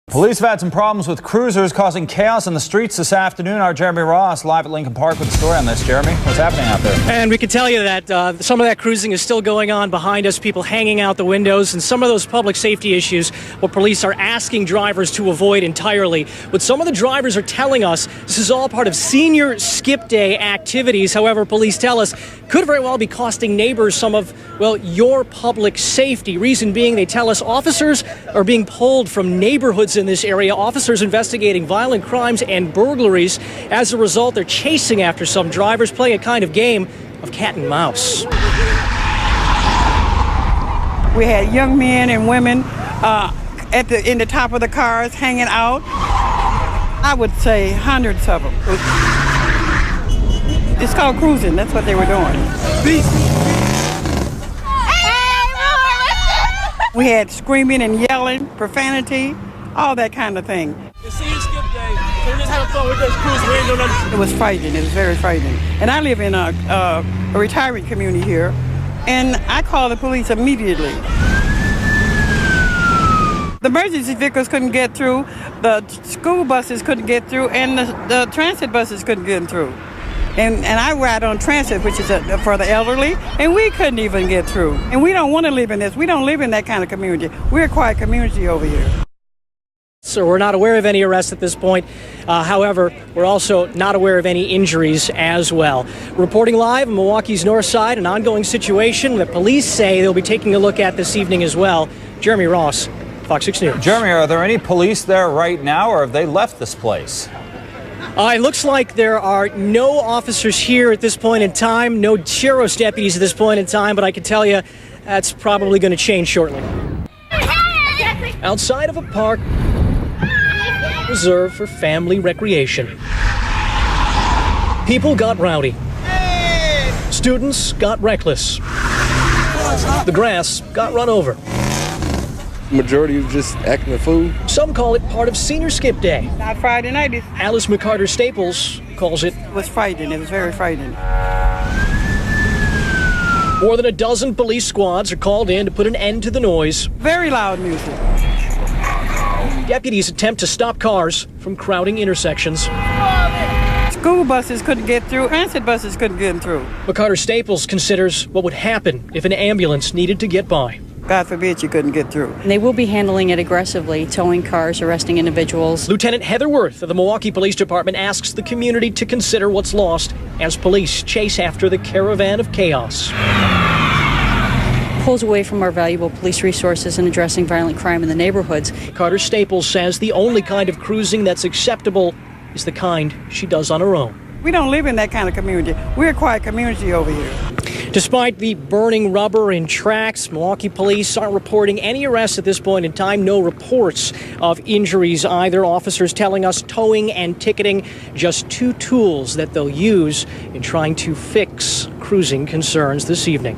Police have had some problems with cruisers causing chaos in the streets this afternoon. Our Jeremy Ross live at Lincoln Park with a story on this. Jeremy, what's happening out there? And we can tell you that some of that cruising is still going on behind us, people hanging out the windows, and some of those public safety issues what police are asking drivers to avoid entirely. What some of the drivers are telling us, this is all part of senior skip day activities. However, police tell us could very well be costing neighbors some of, well, your public safety. Reason being, they tell us officers are being pulled from neighborhoods in this area, officers investigating violent crimes and burglaries. As a result, they're chasing after some drivers, playing a kind of game of cat and mouse. We had young men and women in the top of the cars hanging out. I would say hundreds of them. It's called cruising. That's what they were doing. We had screaming and yelling, profanity, all that kind of thing. It's senior skip day, so we're just having fun. We're just cruising. We ain't doing nothing. It was frightening. It was very frightening. And I live in a retirement community here, and I called the police immediately. The emergency vehicles couldn't get through, the school buses couldn't get through, and the transit buses couldn't get through. And I ride on transit, which is for the elderly, and we couldn't even get through. And we don't want to live in this. We don't live in that kind of community. We're a quiet community over here. So we're not aware of any arrests at this point. However, we're also not aware of any injuries as well. Reporting live on Milwaukee's north side, an ongoing situation that police say they'll be taking a look at this evening as well. Jeremy Ross, Fox 6 News. Jeremy, are there any police there right now, or have they left this place? It looks like there are no officers here at this point in time, no sheriff's deputies at this point in time, but I can tell you that's probably going to change shortly. Outside of a park reserved for family recreation, people got rowdy. Students got reckless. The grass got run over. Majority is just acting a fool. Some call it part of senior skip day. Not Friday night. Alice McCarter Staples calls it. It was frightening. It was very frightening. More than a dozen police squads are called in to put an end to the noise. Very loud music. Deputies attempt to stop cars from crowding intersections. School buses couldn't get through. Transit buses couldn't get through. McCarter Staples considers what would happen if an ambulance needed to get by. God forbid you couldn't get through. They will be handling it aggressively, towing cars, arresting individuals. Lieutenant Heather Worth of the Milwaukee Police Department asks the community to consider what's lost as police chase after the caravan of chaos. Pulls away from our valuable police resources in addressing violent crime in the neighborhoods. McCarter Staples says the only kind of cruising that's acceptable is the kind she does on her own. We don't live in that kind of community. We're a quiet community over here. Despite the burning rubber in tracks, Milwaukee police aren't reporting any arrests at this point in time. No reports of injuries either. Officers telling us towing and ticketing, just two tools that they'll use in trying to fix cruising concerns this evening.